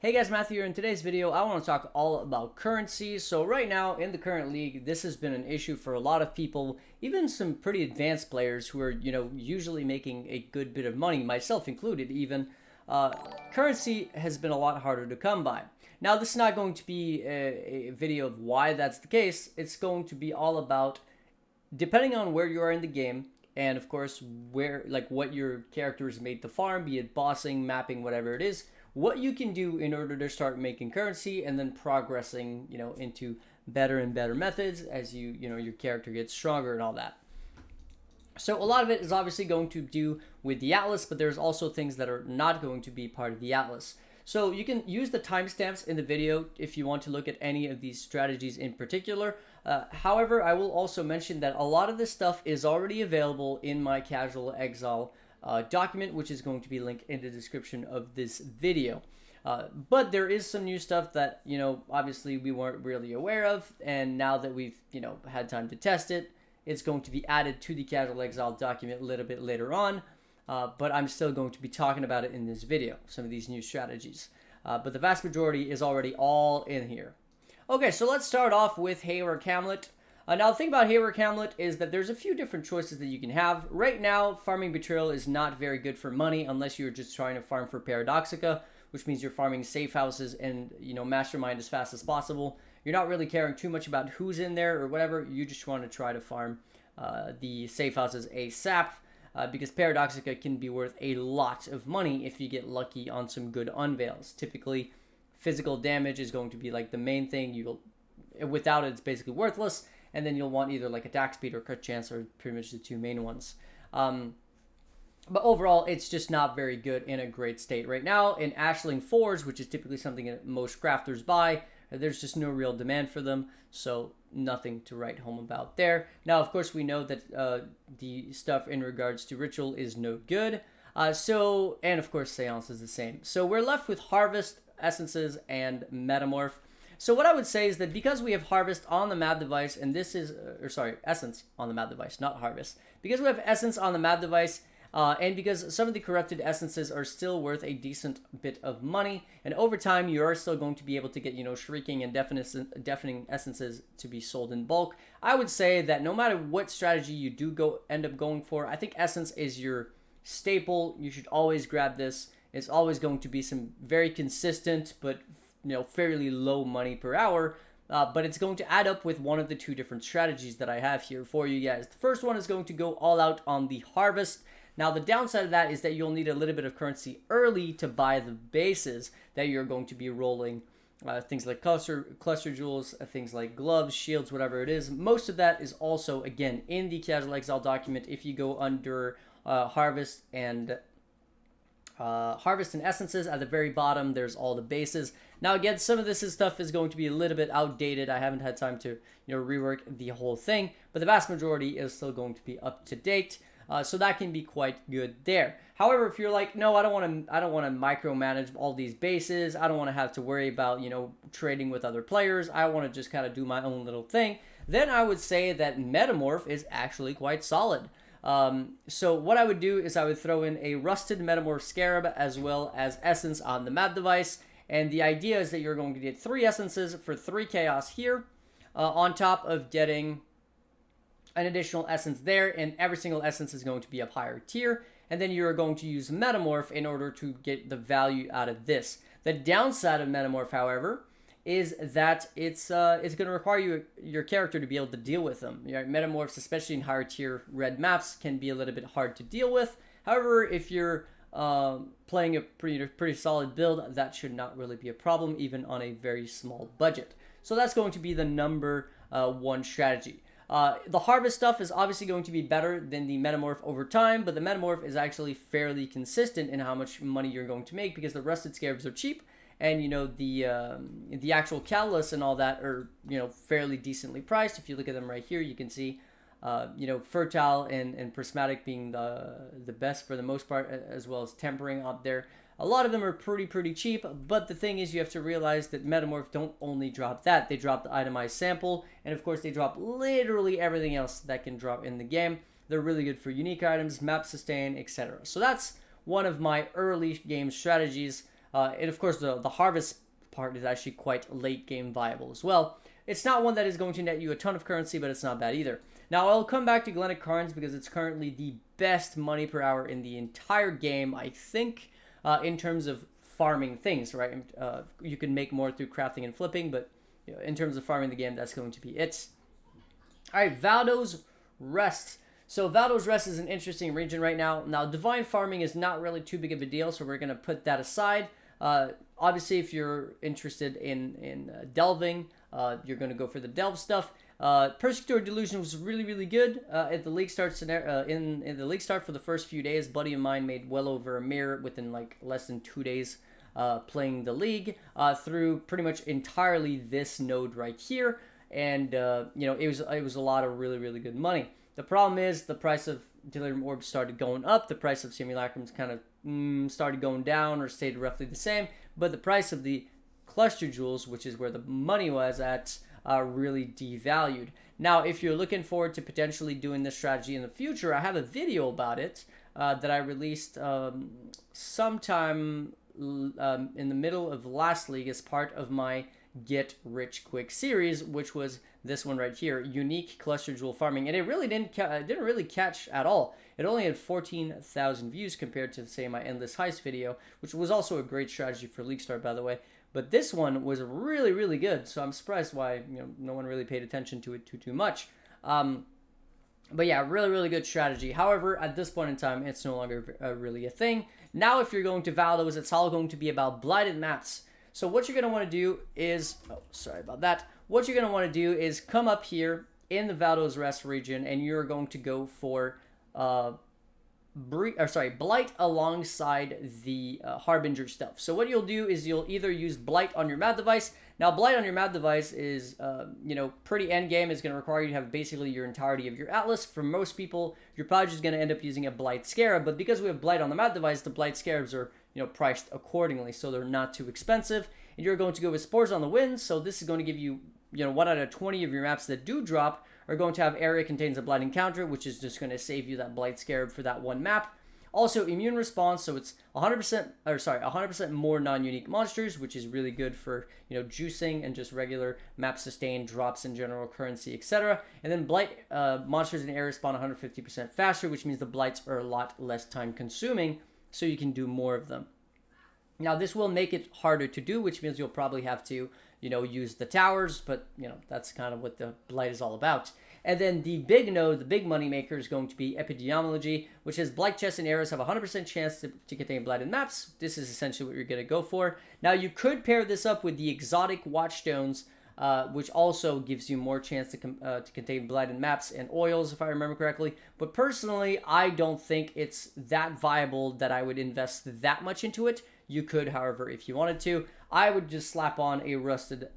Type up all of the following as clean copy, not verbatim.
Hey guys, Matthew here. In today's video, I want to talk all about currency. So right now, in the current league, this has been an issue for a lot of people, even some pretty advanced players who are, usually making a good bit of money, myself included even. Currency has been a lot harder to come by. Now, this is not going to be a video of why that's the case. It's going to be all about, depending on where you are in the game, and of course, what your character is made to farm, be it bossing, mapping, whatever it is, what you can do in order to start making currency and then progressing, into better and better methods as your character gets stronger and all that. So a lot of it is obviously going to do with the Atlas, but there's also things that are not going to be part of the Atlas. So you can use the timestamps in the video if you want to look at any of these strategies in particular. However, I will also mention that a lot of this stuff is already available in my Casual Exile document, which is going to be linked in the description of this video. But there is some new stuff that, obviously we weren't really aware of, and now that we've, had time to test it, it's going to be added to the Casual Exile document a little bit later on. But I'm still going to be talking about it in this video, some of these new strategies. But the vast majority is already all in here. Okay, so let's start off with Haewark Hamlet. Now, the thing about Haewark Hamlet is that there's a few different choices that you can have. Right now, farming Betrayal is not very good for money unless you're just trying to farm for Paradoxica, which means you're farming safe houses and, mastermind as fast as possible. You're not really caring too much about who's in there or whatever. You just want to try to farm the safe houses ASAP. Because Paradoxica can be worth a lot of money if you get lucky on some good unveils. Typically, physical damage is going to be like the main thing. Without it, it's basically worthless. And then you'll want either like attack speed or crit chance are pretty much the two main ones. But overall, it's just not very good in a great state right now. In Ashling 4s, which is typically something that most crafters buy, there's just no real demand for them, so nothing to write home about there. Now, of course, we know that the stuff in regards to Ritual is no good. And of course, Seance is the same. So we're left with Harvest, Essences, and Metamorph. So what I would say is that because we have Harvest on the map device, and this is, Essence on the map device, not Harvest. Because we have Essence on the map device, and because some of the corrupted essences are still worth a decent bit of money, and over time you are still going to be able to get, shrieking and deafening essences to be sold in bulk. I would say that no matter what strategy you do end up going for, I think essence is your staple. You should always grab this. It's always going to be some very consistent but fairly low money per hour. But it's going to add up with one of the two different strategies that I have here for you guys. The first one is going to go all out on the Harvest. Now, the downside of that is that you'll need a little bit of currency early to buy the bases that you're going to be rolling. Things like cluster jewels, things like gloves, shields, whatever it is. Most of that is also, again, in the Casual Exile document. If you go under Harvest and Essences, at the very bottom, there's all the bases. Now, again, some of this stuff is going to be a little bit outdated. I haven't had time to rework the whole thing, but the vast majority is still going to be up to date. So that can be quite good there. However, if you're like, no, I don't want to micromanage all these bases. I don't want to have to worry about, trading with other players. I want to just kind of do my own little thing. Then I would say that Metamorph is actually quite solid. So what I would do is I would throw in a Rusted Metamorph Scarab as well as Essence on the map device. And the idea is that you're going to get 3 Essences for 3 Chaos here, on top of getting an additional essence there, and every single essence is going to be up higher tier, and then you're going to use Metamorph in order to get the value out of this. The downside of Metamorph, however, is that it's going to require your character to be able to deal with them. Metamorphs, especially in higher tier red maps, can be a little bit hard to deal with. However, if you're playing a pretty solid build, that should not really be a problem, even on a very small budget. So that's going to be the number 1 strategy. The Harvest stuff is obviously going to be better than the Metamorph over time, but the Metamorph is actually fairly consistent in how much money you're going to make because the Rusted Scarabs are cheap, and the actual Catalysts and all that are fairly decently priced. If you look at them right here, you can see Fertile and Prismatic being the best for the most part, as well as Tempering up there. A lot of them are pretty cheap, but the thing is you have to realize that Metamorph don't only drop that. They drop the itemized sample, and of course they drop literally everything else that can drop in the game. They're really good for unique items, map sustain, etc. So that's one of my early game strategies. And of course, the harvest part is actually quite late game viable as well. It's not one that is going to net you a ton of currency, but it's not bad either. Now, I'll come back to Glennach Cairns because it's currently the best money per hour in the entire game, I think, in terms of farming things, right? You can make more through crafting and flipping, but in terms of farming the game, that's going to be it. All right, Valdo's Rest. So Valdo's Rest is an interesting region right now. Now, divine farming is not really too big of a deal, so we're going to put that aside. Obviously, if you're interested in delving, you're going to go for the delve stuff. Persecutor Delusion was really, really good. At the league start in the league start for the first few days, buddy of mine made well over a mirror within like less than 2 days playing the league through pretty much entirely this node right here, and it was a lot of really, really good money. The problem is the price of Delirium Orbs started going up. The price of Simulacrums kind of started going down or stayed roughly the same, but the price of the Cluster Jewels, which is where the money was at, really devalued. Now, if you're looking forward to potentially doing this strategy in the future, I have a video about it that I released sometime in the middle of last league as part of my Get Rich Quick series, which was this one right here, Unique Cluster Jewel Farming, and it really didn't really catch at all. It only had 14,000 views compared to, say, my Endless Heist video, which was also a great strategy for League Start, by the way. But this one was really, really good, so I'm surprised why no one really paid attention to it too much. But yeah, really, really good strategy. However, at this point in time, it's no longer really a thing. Now, if you're going to Valdo, it's all going to be about Blighted Maps. So what you're going to want to do is, what you're going to want to do is come up here in the Valdo's Rest region, and you're going to go for Blight alongside the Harbinger stuff. So what you'll do is you'll either use Blight on your map device. Now, Blight on your map device is, pretty end game. It's going to require you to have basically your entirety of your Atlas. For most people, you're probably just going to end up using a Blight Scarab. But because we have Blight on the map device, the Blight Scarabs are, priced accordingly, so they're not too expensive. And you're going to go with Spores on the Wind. So this is going to give you, 1 out of 20 of your maps that do drop are going to have area contains a Blight encounter, which is just going to save you that Blight Scarab for that one map. Also, immune response, so it's 100% more non-unique monsters, which is really good for, juicing and just regular map sustain, drops in general currency, etc. And then Blight monsters in area spawn 150% faster, which means the Blights are a lot less time consuming, so you can do more of them. Now, this will make it harder to do, which means you'll probably have to, use the towers, but, that's kind of what the Blight is all about. And then the big node, the big money maker, is going to be Epidemiology, which is Blight chests and arrows have a 100% chance to contain Blighted Maps. This is essentially what you're going to go for. Now, you could pair this up with the exotic Watchstones, which also gives you more chance to contain Blighted Maps and oils, if I remember correctly. But personally, I don't think it's that viable that I would invest that much into it. You could, however, if you wanted to. I would just slap on a rusted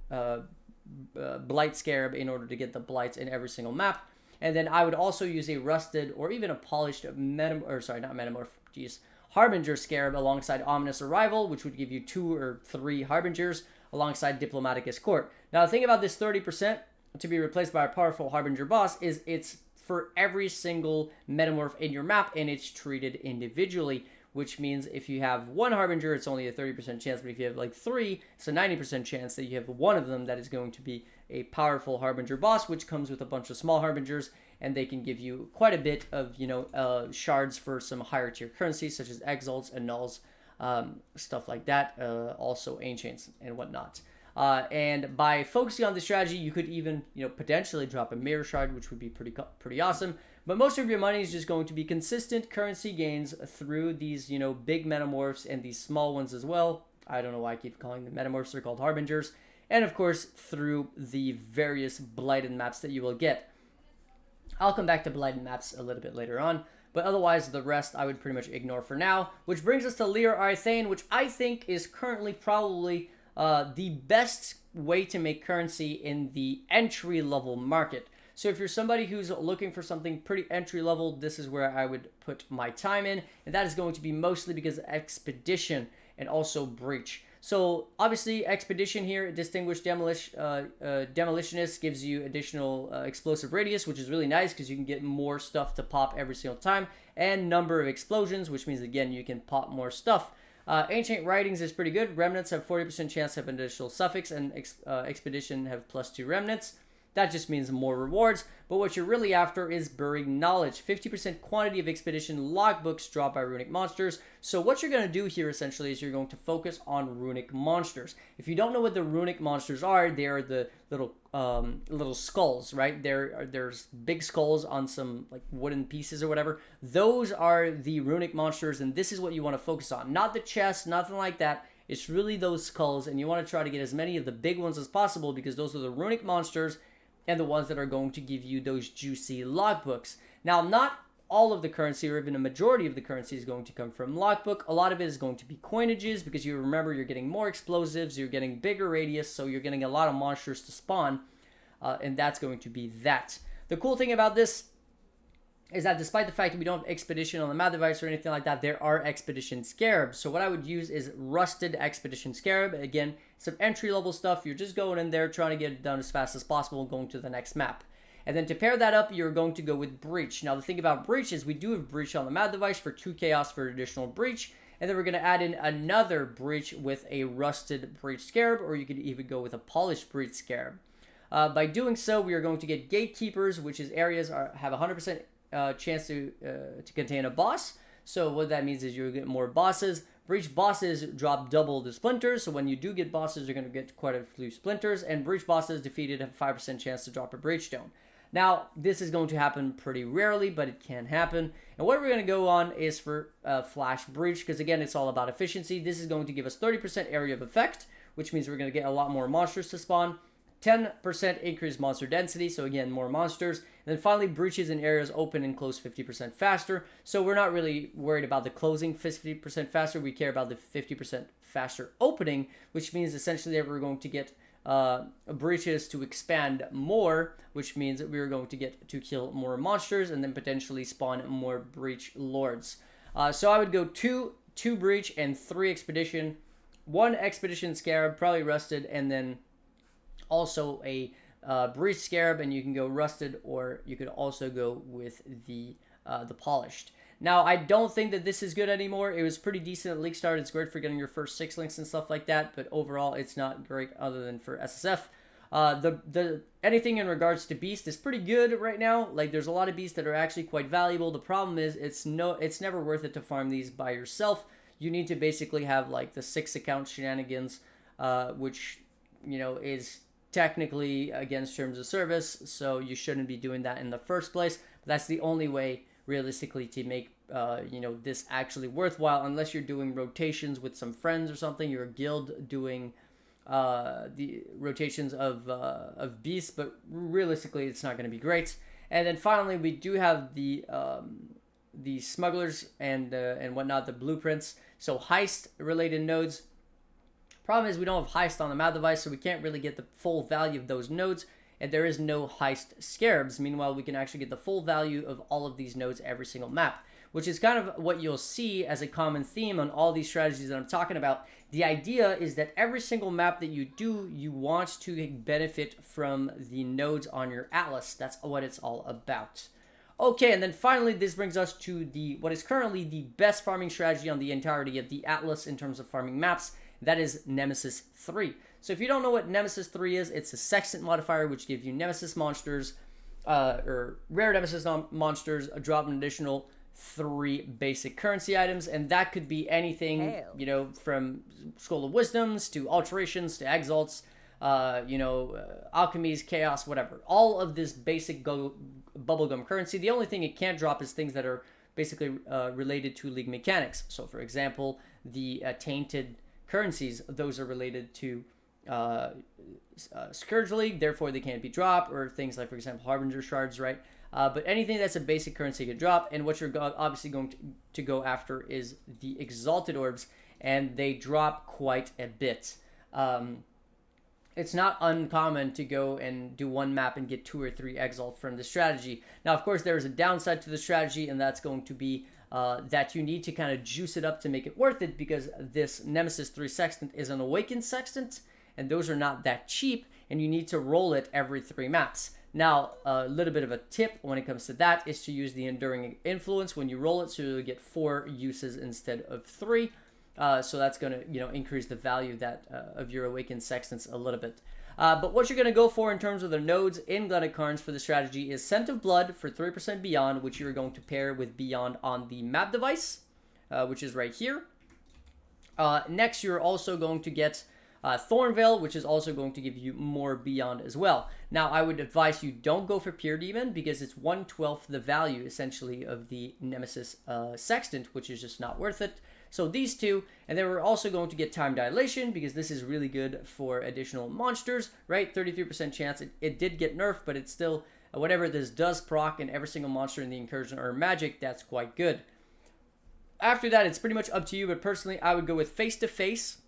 Blight Scarab in order to get the Blights in every single map. And then I would also use a rusted or even a polished Harbinger Scarab alongside Ominous Arrival, which would give you 2 or 3 Harbingers alongside Diplomaticus Court. Now, the thing about this 30% to be replaced by a powerful Harbinger boss is it's for every single Metamorph in your map, and it's treated individually, which means if you have 1 Harbinger, it's only a 30% chance, but if you have like 3, it's a 90% chance that you have one of them that is going to be a powerful Harbinger boss, which comes with a bunch of small Harbingers, and they can give you quite a bit of, shards for some higher tier currencies, such as Exiles and Nulls, stuff like that, also Ancients and whatnot. And by focusing on this strategy, you could even, potentially drop a Mirror Shard, which would be pretty awesome. But most of your money is just going to be consistent currency gains through these, big Metamorphs and these small ones as well. I don't know why I keep calling them Metamorphs. They're called Harbingers. And, of course, through the various Blighted Maps that you will get. I'll come back to Blighted Maps a little bit later on. But otherwise, the rest I would pretty much ignore for now. Which brings us to Lira Arthain, which I think is currently probably the best way to make currency in the entry-level market. So if you're somebody who's looking for something pretty entry-level, this is where I would put my time in. And that is going to be mostly because of Expedition and also Breach. So obviously, Expedition here, Distinguished Demolitionist, gives you additional explosive radius, which is really nice because you can get more stuff to pop every single time. And number of explosions, which means, again, you can pop more stuff. Ancient Writings is pretty good. Remnants have 40% chance to have an additional suffix, and Expedition have +2 remnants. That just means more rewards, but what you're really after is Buried Knowledge. 50% quantity of Expedition logbooks dropped by runic monsters. So what you're going to do here essentially is you're going to focus on runic monsters. If you don't know what the runic monsters are, they are the little skulls, right? There's big skulls on some like wooden pieces or whatever. Those are the runic monsters, and this is what you want to focus on. Not the chest, nothing like that. It's really those skulls, and you want to try to get as many of the big ones as possible because those are the runic monsters and the ones that are going to give you those juicy logbooks. Now, not all of the currency, or even a majority of the currency, is going to come from logbook. A lot of it is going to be coinages, because you remember you're getting more explosives, you're getting bigger radius, so you're getting a lot of monsters to spawn, and that's going to be that. The cool thing about this is that despite the fact that we don't have Expedition on the map device or anything like that, there are Expedition Scarabs. So what I would use is Rusted Expedition Scarab. Again, some entry-level stuff. You're just going in there, trying to get it done as fast as possible, and going to the next map. And then to pair that up, you're going to go with Breach. Now, the thing about Breach is we do have Breach on the map device for 2 Chaos for additional Breach. And then we're going to add in another Breach with a Rusted Breach Scarab, or you could even go with a Polished Breach Scarab. By doing so, we are going to get Gatekeepers, which is areas have 100% chance to contain a boss. So what that means is you'll get more bosses. Breach bosses drop double the splinters, so when you do get bosses, you're going to get quite a few splinters, and breach bosses defeated have a 5% chance to drop a breach stone. Now, this is going to happen pretty rarely, but it can happen. And what we're going to go on is for Flash Breach, because again, it's all about efficiency. This is going to give us 30% area of effect, which means we're going to get a lot more monsters to spawn. 10% increased monster density, so again, more monsters. And then finally, breaches in areas open and close 50% faster. So we're not really worried about the closing 50% faster. We care about the 50% faster opening, which means essentially that we're going to get breaches to expand more, which means that we're going to get to kill more monsters and then potentially spawn more breach lords. So I would go 2 breach and 3 expedition, 1 expedition scarab, probably rusted, and then also a breach scarab, and you can go rusted, or you could also go with the polished. Now, I don't think that this is good anymore. It was pretty decent at League Start. It's great for getting your first 6 links and stuff like that, but overall, it's not great other than for SSF. Anything in regards to Beast is pretty good right now. Like, there's a lot of Beasts that are actually quite valuable. The problem is it's never worth it to farm these by yourself. You need to basically have like the 6 account shenanigans, which, you know, is technically against terms of service, so you shouldn't be doing that in the first place. But that's the only way realistically to make this actually worthwhile, unless you're doing rotations with some friends or something, your guild doing the rotations of beasts, but realistically it's not going to be great. And then finally, we do have the smugglers and whatnot, the blueprints, so heist related nodes. Problem is we don't have heist on the map device, so we can't really get the full value of those nodes, and there is no heist scarabs. Meanwhile, we can actually get the full value of all of these nodes every single map, which is kind of what you'll see as a common theme on all these strategies that I'm talking about. The idea is that every single map that you do, you want to benefit from the nodes on your atlas. That's what it's all about. Okay, and then finally, this brings us to what is currently the best farming strategy on the entirety of the atlas in terms of farming maps. That is Nemesis 3. So if you don't know what Nemesis 3 is, it's a Sextant modifier, which gives you Nemesis monsters, or rare Nemesis monsters, drop an additional 3 basic currency items, and that could be anything, from Skull of Wisdoms to alterations to exalts, alchemies, chaos, whatever. All of this basic bubblegum currency. The only thing it can't drop is things that are basically related to League mechanics. So, for example, the tainted currencies, those are related to Scourge League, therefore they can't be dropped, or things like, for example, Harbinger shards, right? But anything that's a basic currency can drop, and what you're obviously going to go after is the Exalted Orbs, and they drop quite a bit. It's not uncommon to go and do one map and get 2 or 3 Exalt from the strategy. Now, of course, there is a downside to the strategy, and that's going to be that you need to kind of juice it up to make it worth it, because this Nemesis 3 Sextant is an Awakened Sextant, and those are not that cheap, and you need to roll it every 3 maps. Now, a little bit of a tip when it comes to that is to use the Enduring Influence when you roll it, so you'll get 4 uses instead of 3. So that's going to, increase the value of your Awakened Sextants a little bit. But what you're going to go for in terms of the nodes in Glennach Cairns for the strategy is Scent of Blood for 3% Beyond, which you're going to pair with Beyond on the map device, which is right here. Next, you're also going to get Thornveil, which is also going to give you more Beyond as well. Now, I would advise you don't go for Pure Demon because it's 1/12 the value, essentially, of the Nemesis Sextant, which is just not worth it. So these two, and then we're also going to get Time Dilation because this is really good for additional monsters, right? 33% chance. It did get nerfed, but it's still, whatever this does proc in every single monster in the Incursion or Magic, that's quite good. After that, it's pretty much up to you, but personally, I would go with Face to Face,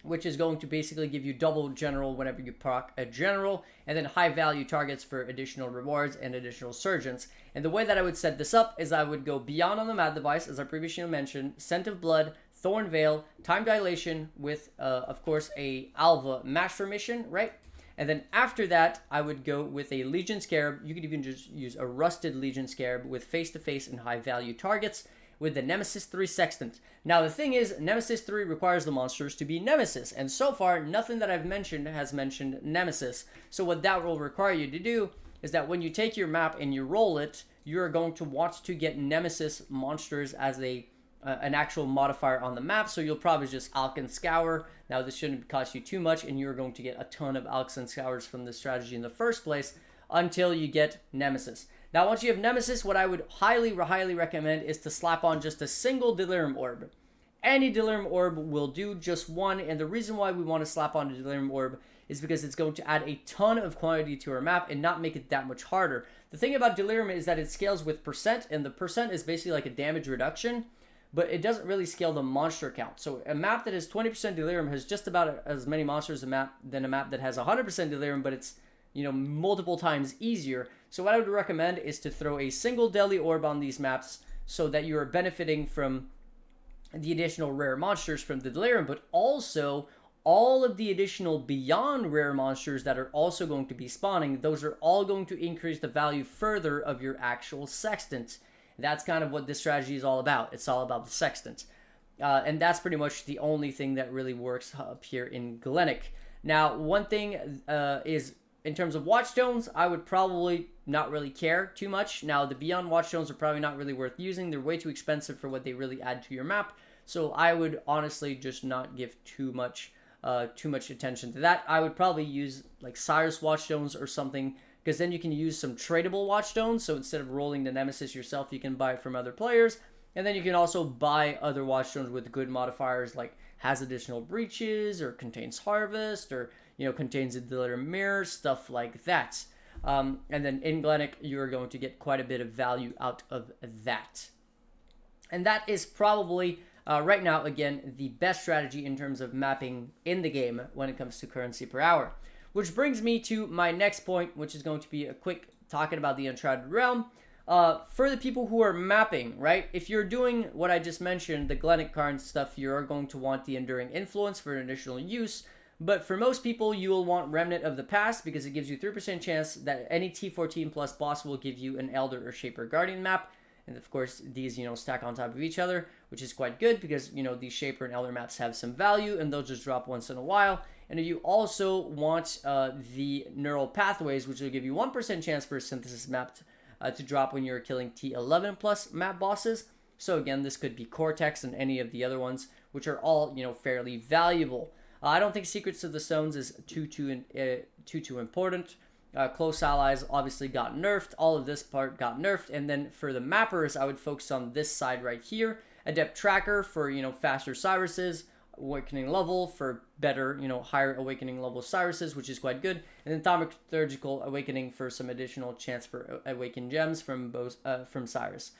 which is going to basically give you double general whenever you proc a general, and then high value targets for additional rewards and additional surgeons. And the way that I would set this up is I would go Beyond on the map device, as I previously mentioned, Scent of Blood, Thornveil, Time Dilation with, of course, a Alva Master Mission, right? And then after that, I would go with a Legion Scarab. You could even just use a Rusted Legion Scarab with face-to-face and high-value targets with the Nemesis 3 Sextant. Now, the thing is, Nemesis 3 requires the monsters to be Nemesis, and so far, nothing that I've mentioned has mentioned Nemesis. So what that will require you to do is that when you take your map and you roll it, you're going to want to get Nemesis monsters as an actual modifier on the map, so you'll probably just Alk and Scour. Now, this shouldn't cost you too much, and you're going to get a ton of Alks and Scours from this strategy in the first place until you get Nemesis. Now, once you have Nemesis, what I would highly, highly recommend is to slap on just a single Delirium Orb. Any Delirium Orb will do, just one, and the reason why we want to slap on a Delirium Orb is because it's going to add a ton of quantity to our map and not make it that much harder. The thing about Delirium is that it scales with percent, and the percent is basically like a damage reduction, but it doesn't really scale the monster count. So a map that has 20% Delirium has just about as many monsters than a map that has 100% Delirium, but it's, multiple times easier. So what I would recommend is to throw a single Deli Orb on these maps so that you are benefiting from the additional rare monsters from the Delirium, but also all of the additional beyond rare monsters that are also going to be spawning. Those are all going to increase the value further of your actual Sextant. That's kind of what this strategy is all about. It's all about the Sextant. And that's pretty much the only thing that really works up here in Glennach. Now, one thing is, in terms of Watchstones, I would probably not really care too much. Now, the Beyond Watchstones are probably not really worth using. They're way too expensive for what they really add to your map. So I would honestly just not give too much attention to that. I would probably use like Cyrus Watchstones or something, because then you can use some tradable Watchstones. So instead of rolling the Nemesis yourself, you can buy it from other players. And then you can also buy other Watchstones with good modifiers, like has additional breaches or contains harvest or contains a Delirium Mirror, stuff like that. And then in Glennach, you're going to get quite a bit of value out of that. And that is probably, right now, again, the best strategy in terms of mapping in the game when it comes to currency per hour. Which brings me to my next point, which is going to be a quick talking about the Uncharted realm. For the people who are mapping, right? If you're doing what I just mentioned, the Glennach Cairns stuff, you're going to want the Enduring Influence for additional use. But for most people, you will want Remnant of the Past because it gives you 3% chance that any T14 plus boss will give you an Elder or Shaper Guardian map. And of course, these, stack on top of each other, which is quite good because, these Shaper and Elder maps have some value and they'll just drop once in a while. And you also want the Neural Pathways, which will give you 1% chance for a Synthesis map to drop when you're killing T11 plus map bosses. So again, this could be Cortex and any of the other ones, which are all, fairly valuable. I don't think Secrets of the Stones is too important. Close Allies obviously got nerfed. All of this part got nerfed. And then for the mappers, I would focus on this side right here. Adept Tracker for, faster Cyruses. Awakening Level for better, higher Awakening Level Cyruses, which is quite good. And then Thaumaturgical Awakening for some additional chance for Awakened Gems from Cyrus.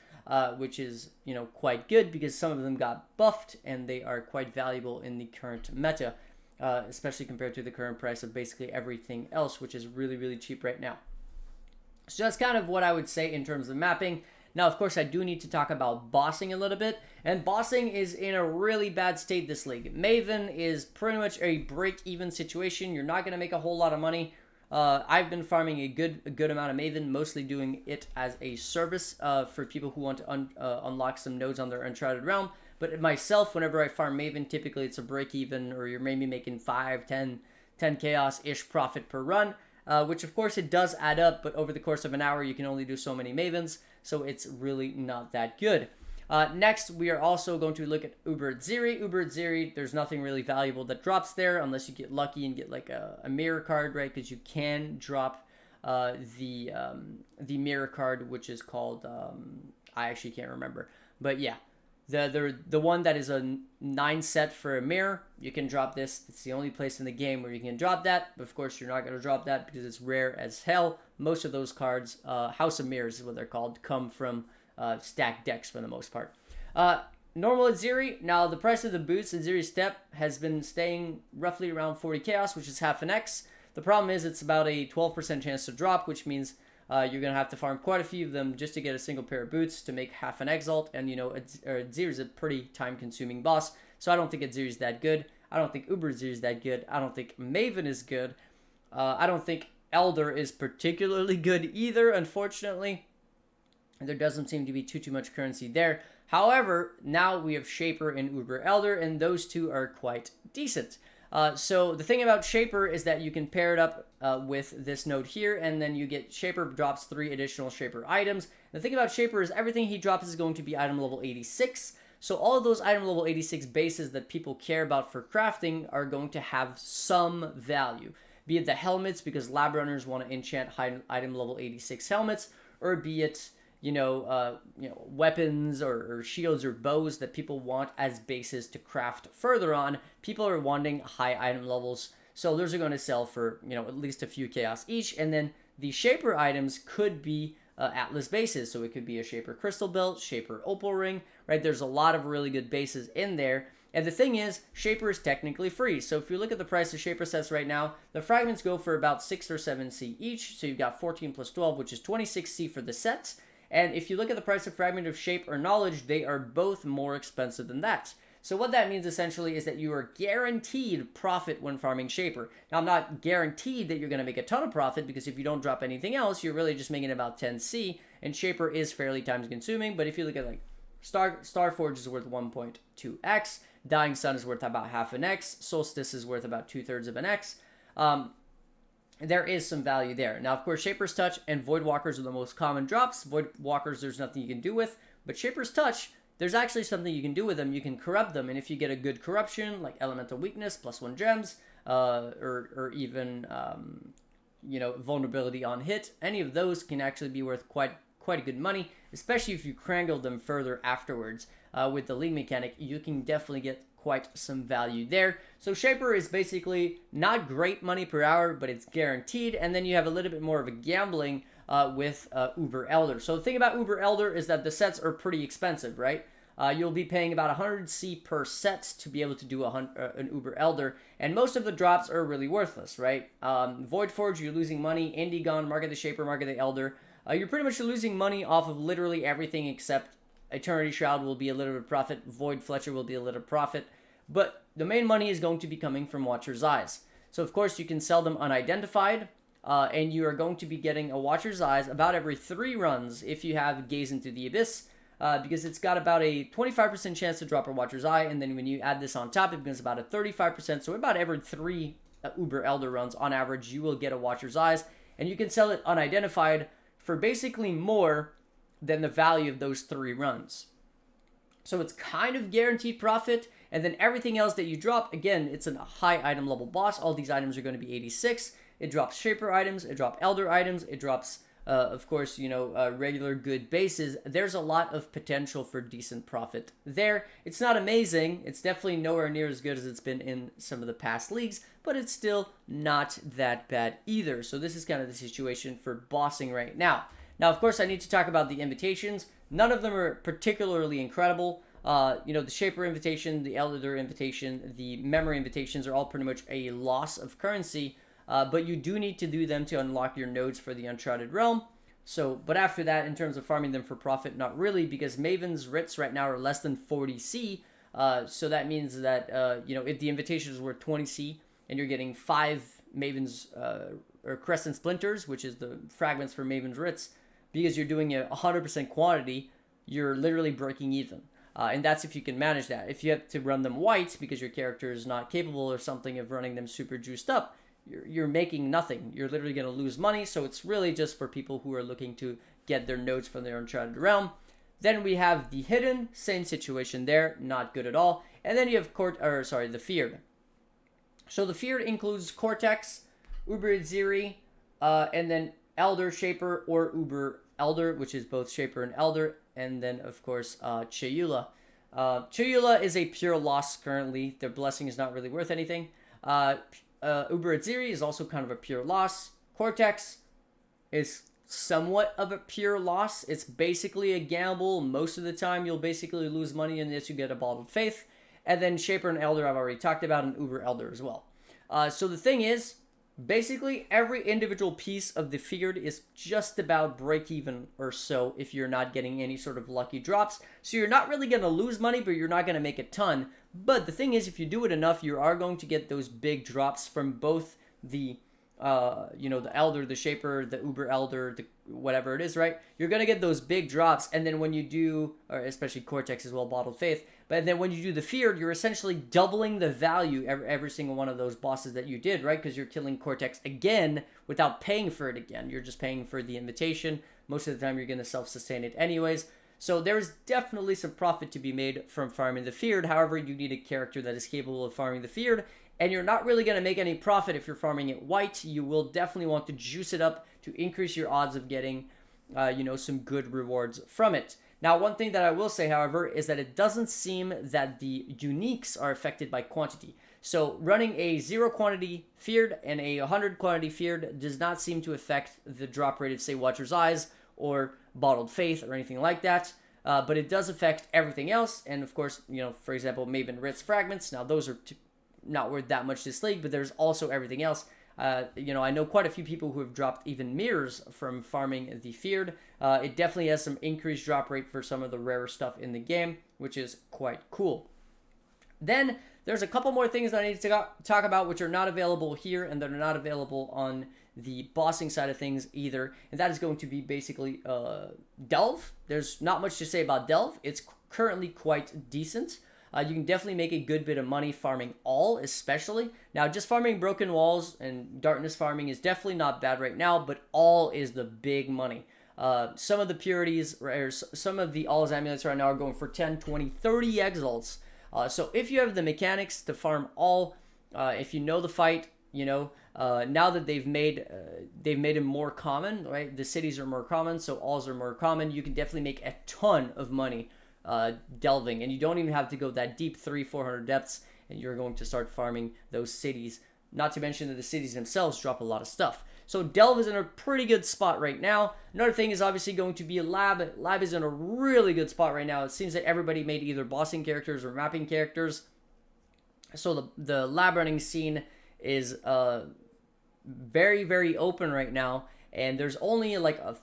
Which is, quite good because some of them got buffed and they are quite valuable in the current meta. Especially compared to the current price of basically everything else, which is really, really cheap right now. So that's kind of what I would say in terms of mapping. Now, of course, I do need to talk about bossing a little bit, and bossing is in a really bad state this league. Maven is pretty much a break-even situation. You're not going to make a whole lot of money. I've been farming a good amount of Maven, mostly doing it as a service for people who want to unlock some nodes on their Uncharted realm. But myself, whenever I farm Maven, typically it's a break even, or you're maybe making 5, 10 chaos-ish profit per run, which of course it does add up, but over the course of an hour you can only do so many Mavens, so it's really not that good. Next, we are also going to look at Uber Atziri. Uber Atziri, there's nothing really valuable that drops there unless you get lucky and get like a mirror card, right? Because you can drop the mirror card, which is called, I actually can't remember. But yeah, the one that is a 9 set for a mirror, you can drop this. It's the only place in the game where you can drop that. But of course, you're not going to drop that because it's rare as hell. Most of those cards, House of Mirrors is what they're called, come from stacked decks for the most part. Normal Atziri, now the price of the boots, Atziri Step, has been staying roughly around 40 chaos, which is half an X. The problem is it's about a 12% chance to drop, which means you're going to have to farm quite a few of them just to get a single pair of boots to make half an Exalt. And, you know, Atziri is a pretty time-consuming boss, so I don't think Atziri is that good. I don't think Uber Atziri is that good. I don't think Maven is good. I don't think Elder is particularly good either, unfortunately. There doesn't seem to be too much currency there. However, now we have Shaper and Uber Elder, and those two are quite decent. So the thing about Shaper is that you can pair it up with this node here, and then you get Shaper drops 3 additional Shaper items. The thing about Shaper is everything he drops is going to be item level 86. So all of those item level 86 bases that people care about for crafting are going to have some value. Be it the helmets, because lab runners want to enchant item level 86 helmets, or be it weapons or shields or bows that people want as bases to craft further on. People are wanting high item levels, so those are going to sell for, at least a few chaos each. And then the Shaper items could be Atlas bases, so it could be a Shaper Crystal Belt, Shaper Opal Ring, right? There's a lot of really good bases in there. And the thing is, Shaper is technically free. So if you look at the price of Shaper sets right now, the fragments go for about 6 or 7 C each. So you've got 14 plus 12, which is 26 C for the sets. And if you look at the price of Fragment of Shape or Knowledge, they are both more expensive than that. So what that means essentially is that you are guaranteed profit when farming Shaper. Now, I'm not guaranteed that you're going to make a ton of profit, because if you don't drop anything else, you're really just making about 10 C, and Shaper is fairly time consuming. But if you look at like Starforge is worth 1.2x, Dying Sun is worth about half an X, Solstice is worth about 2/3 of an X. There is some value there. Now, of course, Shaper's Touch and Voidwalkers are the most common drops. Voidwalkers, there's nothing you can do with. But Shaper's Touch, there's actually something you can do with them. You can corrupt them. And if you get a good corruption, like Elemental Weakness, +1 gems, or even, vulnerability on hit, any of those can actually be worth quite a good money, especially if you crangle them further afterwards. With the league mechanic, you can definitely get quite some value there. So Shaper is basically not great money per hour, but it's guaranteed. And then you have a little bit more of a gambling with Uber Elder. So the thing about Uber Elder is that the sets are pretty expensive, right? You'll be paying about 100 C per set to be able to do an Uber Elder, and most of the drops are really worthless, right? Voidforge, you're losing money. Indigon, Market the Shaper, Market the Elder. You're pretty much losing money off of literally everything except Eternity Shroud will be a little bit of profit. Void Fletcher will be a little profit. But the main money is going to be coming from Watcher's Eyes. So, of course, you can sell them unidentified. And you are going to be getting a Watcher's Eyes about every 3 runs if you have Gaze into the Abyss. Because it's got about a 25% chance to drop a Watcher's Eye. And then when you add this on top, it becomes about a 35%. So about every 3 Uber Elder runs, on average, you will get a Watcher's Eyes. And you can sell it unidentified for basically more than the value of those 3 runs. So it's kind of guaranteed profit, and then everything else that you drop, again, it's a high item level boss. All these items are going to be 86. It drops Shaper items, it drops Elder items, it drops, of course, regular good bases. There's a lot of potential for decent profit there. It's not amazing. It's definitely nowhere near as good as it's been in some of the past leagues, but it's still not that bad either. So this is kind of the situation for bossing right now. Now, of course, I need to talk about the invitations. None of them are particularly incredible. The Shaper invitation, the Elder invitation, the Memory invitations are all pretty much a loss of currency, but you do need to do them to unlock your nodes for the Uncharted realm. So, but after that, in terms of farming them for profit, not really, because Maven's writs right now are less than 40 C. So that means that, if the invitation is worth 20 C and you're getting 5 Maven's or Crescent Splinters, which is the fragments for Maven's writs, because you're doing a 100% quantity, you're literally breaking even. And that's if you can manage that. If you have to run them white because your character is not capable or something of running them super juiced up, you're making nothing. You're literally going to lose money. So it's really just for people who are looking to get their nodes from their Uncharted realm. Then we have the hidden, same situation there, not good at all. And then you have the feared. So the feared includes Cortex, Uber Atziri, and then Elder, Shaper, or Uber Elder, which is both Shaper and Elder, and then of course Chayula. Chayula is a pure loss currently. Their blessing is not really worth anything. Uber Atziri is also kind of a pure loss. Cortex is somewhat of a pure loss. It's basically a gamble. Most of the time you'll basically lose money unless you get a Bottled Faith. And then Shaper and Elder I've already talked about, and Uber Elder as well. So the thing is, basically every individual piece of the feared is just about break even or so if you're not getting any sort of lucky drops. So you're not really going to lose money, but you're not going to make a ton. But the thing is, if you do it enough, you are going to get those big drops from both the the Elder, the Shaper, the Uber Elder, the whatever it is, right? You're going to get those big drops, and then when you do, or especially Cortex as well, Bottled Faith, but then when you do the feared, you're essentially doubling the value every single one of those bosses that you did, right? Because you're killing Cortex again without paying for it again. You're just paying for the invitation. Most of the time, you're going to self-sustain it anyways. So there's definitely some profit to be made from farming the feared. However, you need a character that is capable of farming the feared, and you're not really going to make any profit if you're farming it white. You will definitely want to juice it up to increase your odds of getting, some good rewards from it. Now, one thing that I will say, however, is that it doesn't seem that the uniques are affected by quantity. So running a 0 quantity feared and a 100 quantity feared does not seem to affect the drop rate of, say, Watcher's Eyes or Bottled Faith or anything like that. But it does affect everything else. And of course, for example, Maven Ritz Fragments. Now, those are not worth that much this league, but there's also everything else. I know quite a few people who have dropped even mirrors from farming the feared. It definitely has some increased drop rate for some of the rarer stuff in the game, which is quite cool. Then there's a couple more things that I need to talk about, which are not available here and that are not available on the bossing side of things either. And that is going to be basically Delve. There's not much to say about Delve. It's currently quite decent. You can definitely make a good bit of money farming Aul, especially. Now, just farming Broken Walls and Darkness farming is definitely not bad right now, but Aul is the big money. Some of the purities, or some of the Aul's amulets right now are going for 10, 20, 30 exalts. So if you have the mechanics to farm Aul, if you know the fight, now that they've made him more common, right? The cities are more common, so Auls are more common. You can definitely make a ton of money delving, and you don't even have to go that deep, 300-400 depths, and you're going to start farming those cities. Not to mention that the cities themselves drop a lot of stuff. So Delve is in a pretty good spot right now. Another thing is obviously going to be Lab. Lab is in a really good spot right now. It seems that everybody made either bossing characters or mapping characters. So the lab running scene is very, very open right now, and there's only like a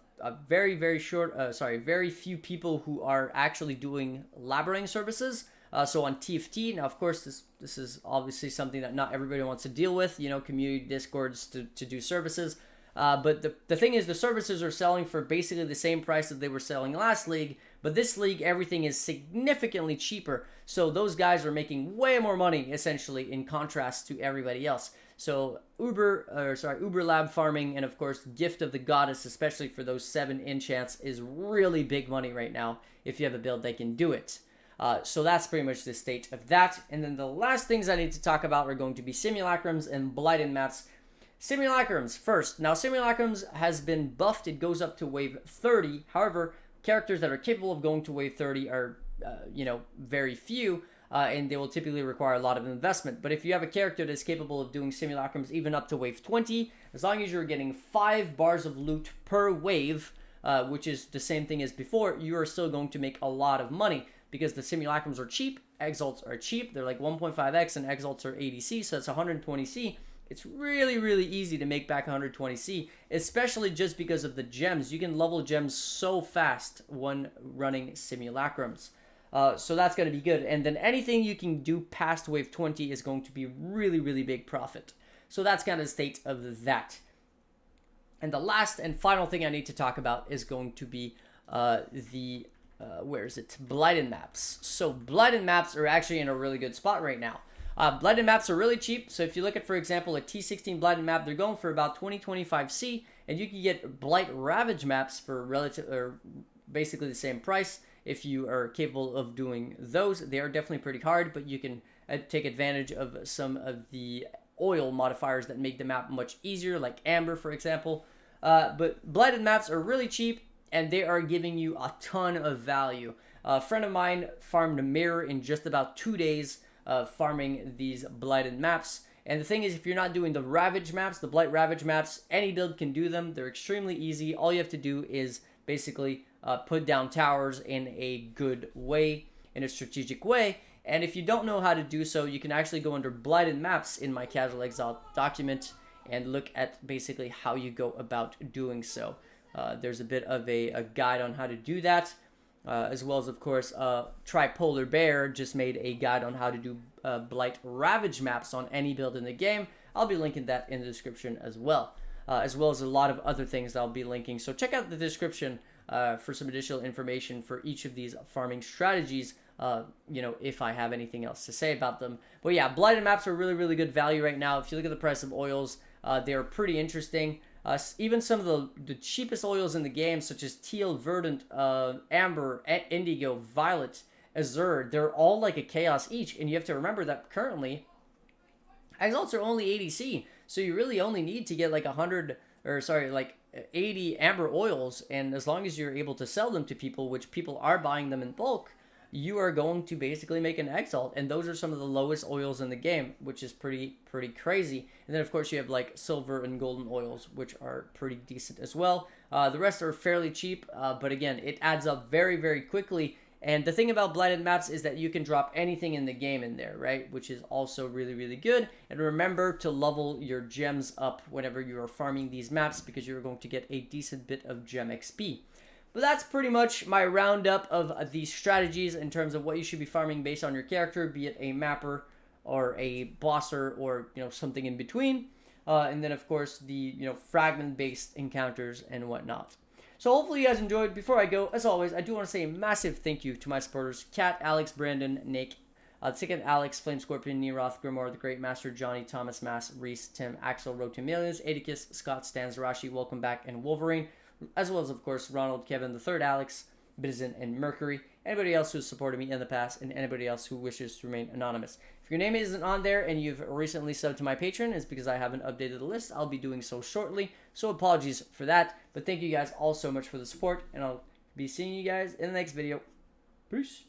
very, very very few people who are actually doing lab running services. So on TFT, now of course this is obviously something that not everybody wants to deal with, community discords to do services. But the thing is, the services are selling for basically the same price that they were selling last league, but this league everything is significantly cheaper. So those guys are making way more money essentially in contrast to everybody else. So Uber Lab farming and of course Gift of the Goddess, especially for those 7 enchants, is really big money right now if you have a build that can do it. So that's pretty much the state of that. And then the last things I need to talk about are going to be Simulacrums and Blighted Maps. Simulacrums first. Now Simulacrums has been buffed. It goes up to wave 30. However, characters that are capable of going to wave 30 are, very few. And they will typically require a lot of investment. But if you have a character that's capable of doing Simulacrums even up to wave 20, as long as you're getting 5 bars of loot per wave, which is the same thing as before, you are still going to make a lot of money. Because the Simulacrums are cheap, Exalts are cheap, they're like 1.5x, and Exalts are 80c, so that's 120c. It's really, really easy to make back 120c, especially just because of the gems. You can level gems so fast when running Simulacrums. So that's going to be good. And then anything you can do past wave 20 is going to be really, really big profit. So that's kind of the state of that. And the last and final thing I need to talk about is going to be the where is it? Blighted Maps. So Blighted Maps are actually in a really good spot right now. Blighted Maps are really cheap. So if you look at, for example, a T16 Blighted Map, they're going for about 20-25C, and you can get Blight Ravaged Maps for basically the same price. If you are capable of doing those, they are definitely pretty hard, but you can take advantage of some of the oil modifiers that make the map much easier, like Amber, for example. But Blighted Maps are really cheap, and they are giving you a ton of value. A friend of mine farmed a mirror in just about 2 days farming these Blighted Maps. And the thing is, if you're not doing the Ravage Maps, the Blight Ravage Maps, any build can do them. They're extremely easy. All you have to do is basically put down towers in a good way, in a strategic way. And if you don't know how to do so, you can actually go under Blighted Maps in my Casual Exile document and look at basically how you go about doing so. There's a bit of a guide on how to do that, as well as, of course, Tripolar Bear just made a guide on how to do Blight Ravage Maps on any build in the game. I'll be linking that in the description as well as a lot of other things that I'll be linking. So check out the description for some additional information for each of these farming strategies, if I have anything else to say about them. But yeah, Blighted Maps are really, really good value right now. If you look at the price of oils, they are pretty interesting. Even some of the cheapest oils in the game, such as Teal, Verdant, Amber, Indigo, Violet, Azure, they're all like a chaos each. And you have to remember that currently, Exiles are only 80C. So you really only need to get like 80 Amber oils. And as long as you're able to sell them to people, which people are buying them in bulk, you are going to basically make an Exile. And those are some of the lowest oils in the game, which is pretty crazy. And then, of course, you have like silver and golden oils, which are pretty decent as well. The rest are fairly cheap, but again, it adds up very, very quickly. And the thing about Blighted Maps is that you can drop anything in the game in there, right? Which is also really, really good. And remember to level your gems up whenever you are farming these maps, because you're going to get a decent bit of gem XP. But that's pretty much my roundup of these strategies in terms of what you should be farming based on your character, be it a mapper or a bosser or something in between. And then, of course, the fragment-based encounters and whatnot. So hopefully you guys enjoyed. Before I go, as always, I do want to say a massive thank you to my supporters: Kat, Alex, Brandon, Nick, Second Alex, Flame Scorpion, Neroth, Grimoire, The Great Master, Johnny, Thomas, Mass, Reese, Tim, Axel, Road to Millions, Adicus, Scott, Stans, Rashi, Welcome Back, and Wolverine, as well as, of course, Ronald, Kevin, the Third Alex, Bizen, and Mercury. Anybody else who's supported me in the past, and anybody else who wishes to remain anonymous. If your name isn't on there and you've recently subbed to my Patreon, it's because I haven't updated the list. I'll be doing so shortly, so apologies for that. But thank you guys all so much for the support, and I'll be seeing you guys in the next video. Peace.